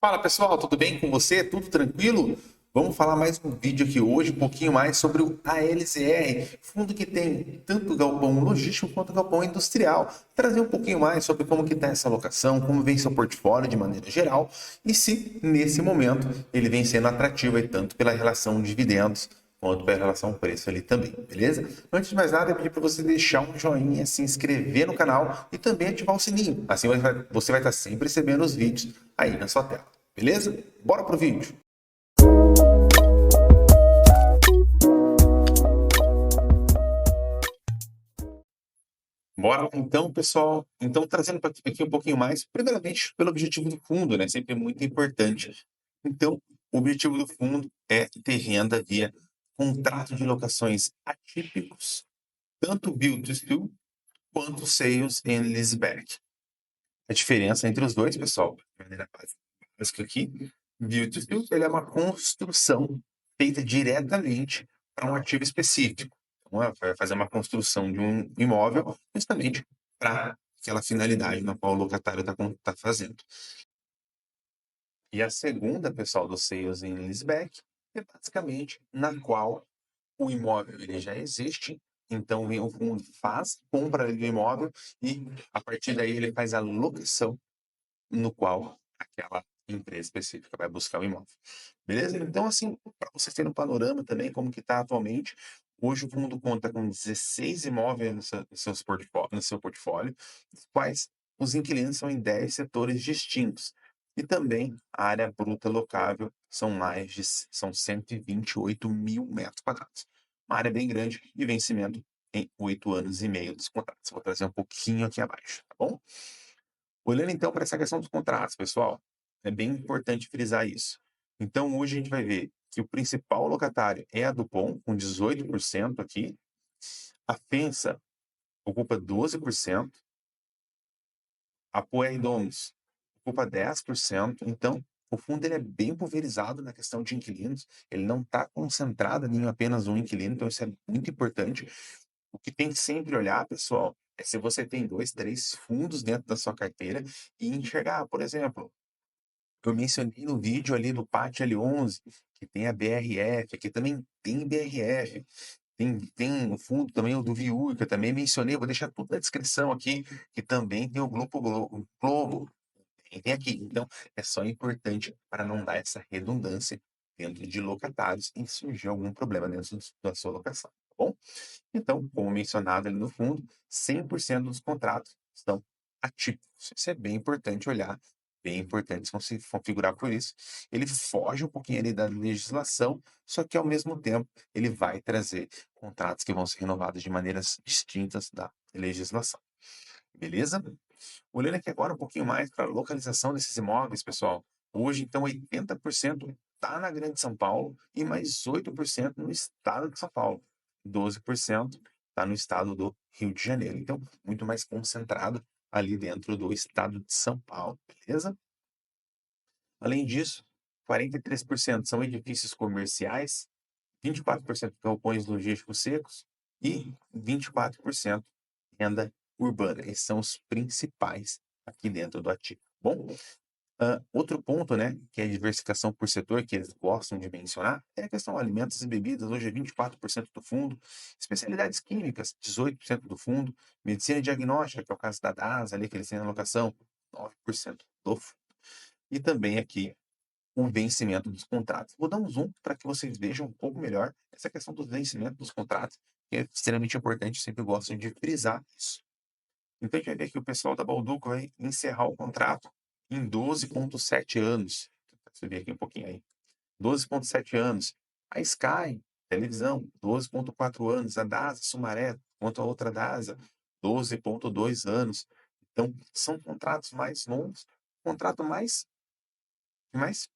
Fala pessoal, tudo bem com você? Tudo tranquilo? Vamos falar mais um vídeo aqui hoje, um pouquinho mais sobre o ALZR, fundo que tem tanto galpão logístico quanto galpão industrial. Trazer um pouquinho mais sobre como que está essa alocação, como vem seu portfólio de maneira geral e se nesse momento ele vem sendo atrativo aí, tanto pela relação dividendos quanto pela relação preço ali também, beleza? Antes de mais nada, eu pedi para você deixar um joinha, se inscrever no canal e também ativar o sininho. Assim você vai estar sempre recebendo os vídeos aí na sua tela, beleza? Bora pro vídeo! Bora lá, então, pessoal. Então, trazendo para aqui um pouquinho mais, primeiramente, pelo objetivo do fundo, né? Sempre é muito importante. Então, o objetivo do fundo é ter renda via contrato de locações atípicos, tanto build to suit quanto sales and leaseback. A diferença entre os dois, pessoal, de maneira básica aqui, build to suit, ele é uma construção feita diretamente para um ativo específico. Então, vai fazer uma construção de um imóvel justamente para aquela finalidade na qual o locatário está fazendo. E a segunda, pessoal, do sales and leaseback é basicamente na qual o imóvel ele já existe, então o fundo faz compra do imóvel e a partir daí ele faz a locação no qual aquela empresa específica vai buscar o imóvel. Beleza? Então, assim, para vocês terem um panorama também, como que está atualmente, hoje o fundo conta com 16 imóveis no seu portfólio, dos quais os inquilinos são em 10 setores distintos. E também a área bruta locável são 128 mil metros quadrados. Uma área bem grande e vencimento em 8 anos e meio dos contratos. Vou trazer um pouquinho aqui abaixo, tá bom? Olhando então para essa questão dos contratos, pessoal, é bem importante frisar isso. Então, hoje a gente vai ver que o principal locatário é a Dupont, com 18% aqui. A FENSA ocupa 12%. A Puer Domus ocupa 10%. Então, o fundo ele é bem pulverizado na questão de inquilinos. Ele não está concentrado em apenas um inquilino, então isso é muito importante. O que tem que sempre olhar, pessoal, é se você tem 2, 3 fundos dentro da sua carteira e enxergar, por exemplo, eu mencionei no vídeo ali do PAT L11, que tem a BRF, aqui também tem BRF, tem o fundo também, o do Viú, que eu também mencionei, vou deixar tudo na descrição aqui, que também tem o Grupo Globo, tem aqui. Então, é só importante para não dar essa redundância dentro de locatários e surgir algum problema dentro da sua locação, tá bom? Então, como mencionado ali no fundo, 100% dos contratos estão atípicos. Isso é bem importante olhar, bem importante se configurar por isso. Ele foge um pouquinho ali da legislação, só que ao mesmo tempo ele vai trazer contratos que vão ser renovados de maneiras distintas da legislação. Beleza? Olhando aqui agora um pouquinho mais para a localização desses imóveis, pessoal. Hoje, então, 80% está na Grande São Paulo e mais 8% no estado de São Paulo. 12% está no estado do Rio de Janeiro. Então, muito mais concentrado ali dentro do estado de São Paulo, beleza? Além disso, 43% são edifícios comerciais, 24% galpões logísticos secos e 24% renda urbana. Esses são os principais aqui dentro do ativo. Bom, outro ponto, né, que é a diversificação por setor, que eles gostam de mencionar, é a questão de alimentos e bebidas. Hoje é 24% do fundo, especialidades químicas, 18% do fundo, medicina diagnóstica, que é o caso da DASA, ali, que eles têm na alocação, 9% do fundo. E também aqui o vencimento dos contratos. Vou dar um zoom para que vocês vejam um pouco melhor essa questão do vencimento dos contratos, que é extremamente importante, sempre gosto de frisar isso. Então, a gente vai ver que o pessoal da Balduco vai encerrar o contrato em 12,7 anos. Você vê aqui um pouquinho aí. 12,7 anos. A Sky, televisão, 12,4 anos. A DASA, Sumaré, quanto a outra DASA, 12,2 anos. Então, são contratos mais longos. O contrato mais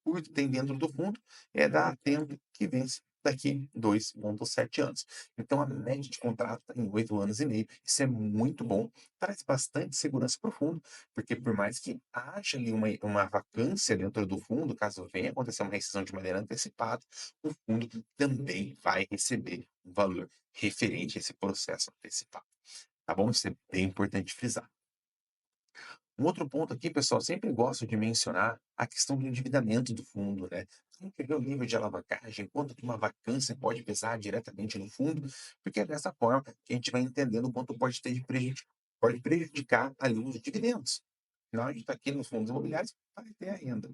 curto tem dentro do fundo é da Atento, que vence daqui 2,7 anos. Então, a média de contrato está em 8 anos e meio. Isso é muito bom, traz bastante segurança para o fundo, porque por mais que haja ali uma vacância dentro do fundo, caso venha acontecer uma rescisão de maneira antecipada, o fundo também vai receber um valor referente a esse processo antecipado. Tá bom? Isso é bem importante frisar. Um outro ponto aqui, pessoal, sempre gosto de mencionar a questão do endividamento do fundo, né? Tem que ver o nível de alavancagem, quanto que uma vacância pode pesar diretamente no fundo, porque é dessa forma que a gente vai entendendo o quanto pode ter de pode prejudicar ali os dividendos. Afinal, a gente está aqui nos fundos imobiliários para ter a renda.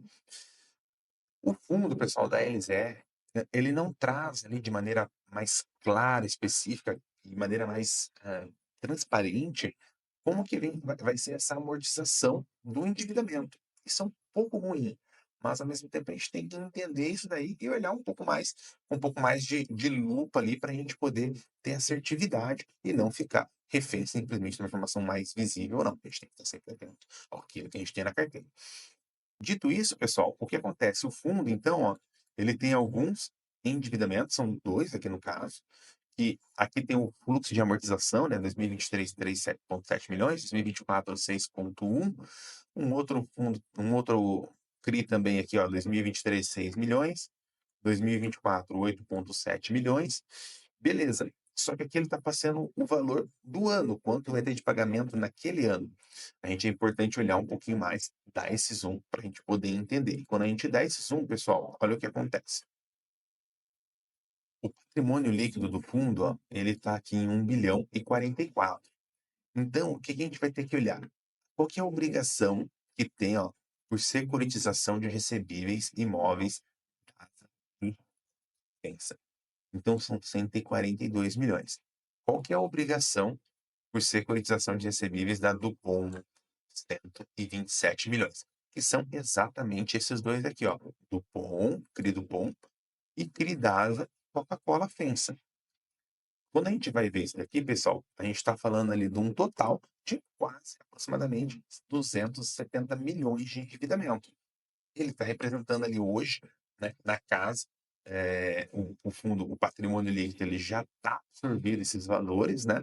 O fundo, pessoal, da LZR, ele não traz ali de maneira mais clara, específica, de maneira mais transparente, como que vai ser essa amortização do endividamento. Isso é um pouco ruim, mas ao mesmo tempo a gente tem que entender isso daí e olhar um pouco mais de lupa ali para a gente poder ter assertividade e não ficar refém simplesmente de uma informação mais visível ou não. A gente tem que estar sempre atento àquilo que a gente tem na carteira. Dito isso, pessoal, o que acontece? O fundo, então, ó, ele tem alguns endividamentos, são dois aqui no caso, que aqui tem o fluxo de amortização, né? 2023, 37,7 milhões, 2024, 6,1. Um outro CRI também aqui, ó, 2023, 6 milhões, 2024, 8,7 milhões. Beleza. Só que aqui ele está passando o valor do ano, quanto vai ter de pagamento naquele ano. A gente é importante olhar um pouquinho mais, dar esse zoom para a gente poder entender. E quando a gente dá esse zoom, pessoal, olha o que acontece. O patrimônio líquido do fundo, ó, ele está aqui em 1 bilhão e 44. Então, o que a gente vai ter que olhar? Qual que é a obrigação que tem, ó, por securitização de recebíveis imóveis casa e pensa? Então, são 142 milhões. Qual que é a obrigação por securitização de recebíveis da Dupont? 127 milhões, que são exatamente esses dois aqui, ó, Dupont, CRI Dupont e CRI Dasa Coca-Cola FENSA. Quando a gente vai ver isso daqui, pessoal, a gente está falando ali de um total de quase aproximadamente 270 milhões de endividamento. Ele está representando ali hoje, né, na casa, o fundo, o patrimônio líquido, ele já está absorvendo esses valores, né?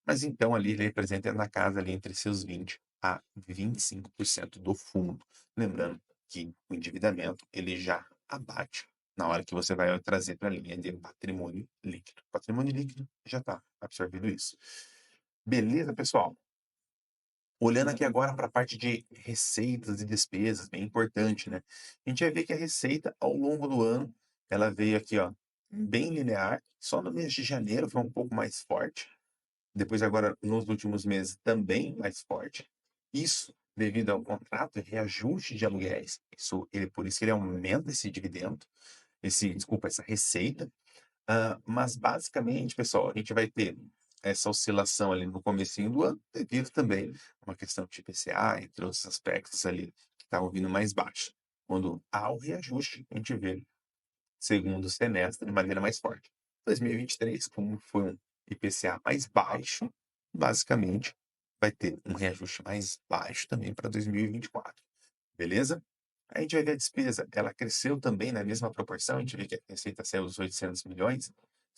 Mas então ali ele representa na casa ali entre seus 20 a 25% do fundo. Lembrando que o endividamento ele já abate na hora que você vai trazer para a linha de patrimônio líquido. Patrimônio líquido já está absorvendo isso. Beleza, pessoal? Olhando aqui agora para a parte de receitas e despesas, bem importante, né? A gente vai ver que a receita, ao longo do ano, ela veio aqui, ó, bem linear. Só no mês de janeiro foi um pouco mais forte. Depois, agora, nos últimos meses, também mais forte. Isso devido ao contrato de reajuste de aluguéis. Por isso que ele aumenta esse dividendo, desculpa, essa receita. Mas basicamente, pessoal, a gente vai ter essa oscilação ali no comecinho do ano, devido também a uma questão de IPCA, entre outros aspectos ali, que estavam vindo mais baixo. Quando há o reajuste, a gente vê segundo semestre de maneira mais forte. 2023, como foi um IPCA mais baixo, basicamente vai ter um reajuste mais baixo também para 2024. Beleza? A gente vai ver a despesa, ela cresceu também na mesma proporção, a gente vê que a receita saiu dos 800 milhões,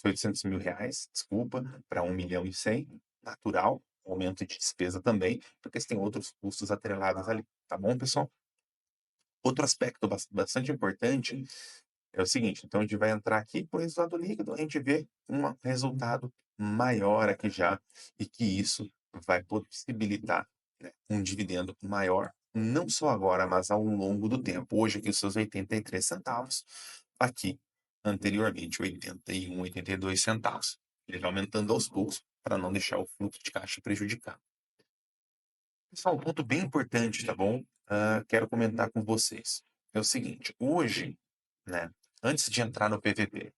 800 mil reais, desculpa, para 1 milhão e 100, natural, aumento de despesa também, porque você tem outros custos atrelados ali, tá bom, pessoal? Outro aspecto bastante importante é o seguinte, então a gente vai entrar aqui por resultado líquido, a gente vê um resultado maior aqui já, e que isso vai possibilitar, né, um dividendo maior, não só agora, mas ao longo do tempo. Hoje aqui os seus 83 centavos, aqui anteriormente 81, 82 centavos. Ele vai aumentando aos poucos para não deixar o fluxo de caixa prejudicado. Pessoal, um ponto bem importante, tá bom? Quero comentar com vocês. É o seguinte, hoje, né, antes de entrar no PVP,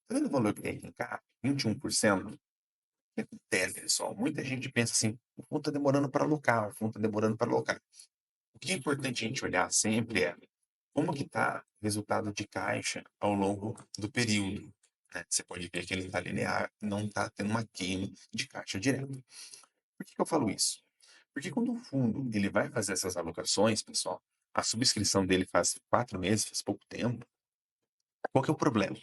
tá vendo o valor que tem aqui em cá? 21%. O que acontece, pessoal? Muita gente pensa assim, o fundo está demorando para alocar, o fundo está demorando para alocar. O que é importante a gente olhar sempre é como que está o resultado de caixa ao longo do período, né? Você pode ver que ele está linear, não está tendo uma queima de caixa direto. Por que eu falo isso? Porque quando o fundo ele vai fazer essas alocações, pessoal, a subscrição dele faz 4 meses, faz pouco tempo. Qual que é o problema?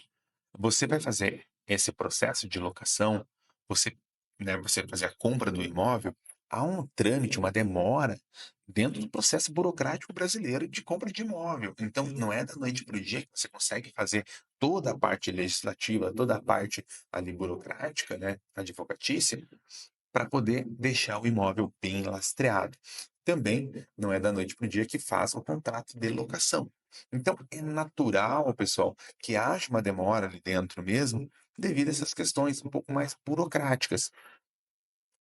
Você vai fazer esse processo de locação, você, né, você fazer a compra do imóvel, há um trâmite, uma demora dentro do processo burocrático brasileiro de compra de imóvel. Então, não é da noite para o dia que você consegue fazer toda a parte legislativa, toda a parte ali burocrática, né, advocatícia, para poder deixar o imóvel bem lastreado. também não é da noite para o dia que faz o contrato de locação. Então, é natural, pessoal, que haja uma demora ali dentro mesmo, devido a essas questões um pouco mais burocráticas.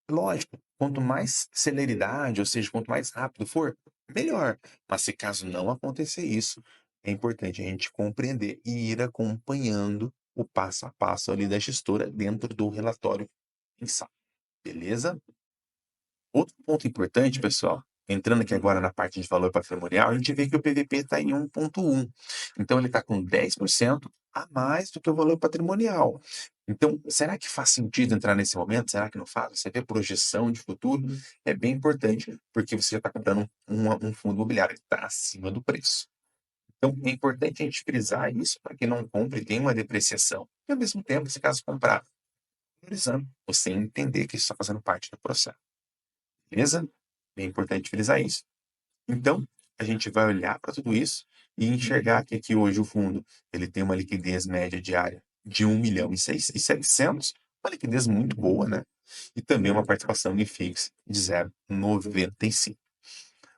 Lógico, quanto mais celeridade, ou seja, quanto mais rápido for, melhor. Mas se caso não acontecer isso, é importante a gente compreender e ir acompanhando o passo a passo ali da gestora dentro do relatório mensal, beleza? Outro ponto importante, pessoal, entrando aqui agora na parte de valor patrimonial, a gente vê que o PVP está em 1,1. Então, ele está com 10% a mais do que o valor patrimonial. Então, será que faz sentido entrar nesse momento? Será que não faz? Você vê projeção de futuro? É bem importante, porque você já está comprando um fundo imobiliário que está acima do preço. Então, é importante a gente frisar isso para que não compre e tenha uma depreciação. E, ao mesmo tempo, se caso comprar, valorizando, você entender que isso está fazendo parte do processo. Beleza? É importante frisar isso. Então, a gente vai olhar para tudo isso e enxergar que hoje o fundo ele tem uma liquidez média diária de 1.600.000, uma liquidez muito boa, né? E também uma participação em FIIs de 0,95.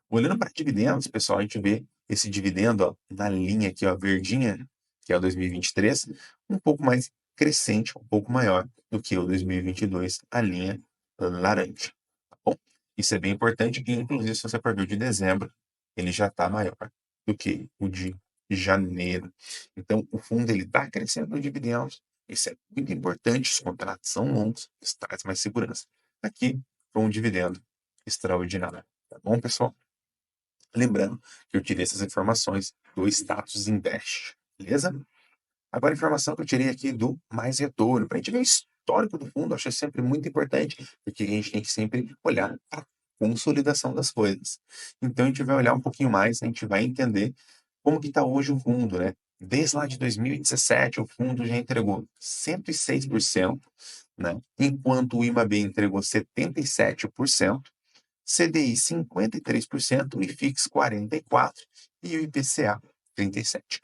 Olhando para dividendos, pessoal, a gente vê esse dividendo ó, na linha aqui, ó, verdinha, que é o 2023, um pouco mais crescente, um pouco maior do que o 2022, a linha laranja. Tá bom? Isso é bem importante, e inclusive se você for ver o de dezembro, ele já está maior do que o de janeiro. Então, o fundo ele está crescendo no dividendos. Isso é muito importante. Os contratos são longos, isso traz mais segurança. Aqui, foi um dividendo extraordinário. Tá bom, pessoal? Lembrando que eu tirei essas informações do Status Invest, beleza? Agora, a informação que eu tirei aqui do Mais Retorno, para a gente ver o histórico do fundo, eu acho sempre muito importante, porque a gente tem que sempre olhar para a consolidação das coisas. Então, a gente vai olhar um pouquinho mais, a gente vai entender como que está hoje o fundo, né? Desde lá de 2017, o fundo já entregou 106%, né? Enquanto o IMAB entregou 77%, CDI 53% e FIX 44% e o IPCA 37%.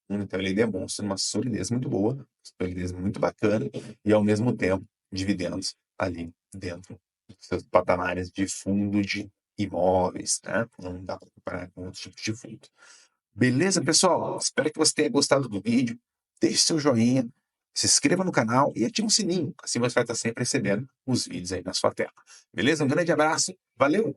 Então ele demonstra uma solidez muito boa, solidez muito bacana e ao mesmo tempo dividendos ali dentro dos seus patamares de fundo de imóveis, né? Não dá para comparar com outros tipos de fundo. Beleza, pessoal? Espero que você tenha gostado do vídeo. Deixe seu joinha, se inscreva no canal e ative o sininho. Assim você vai estar sempre recebendo os vídeos aí na sua tela. Beleza? Um grande abraço. Valeu!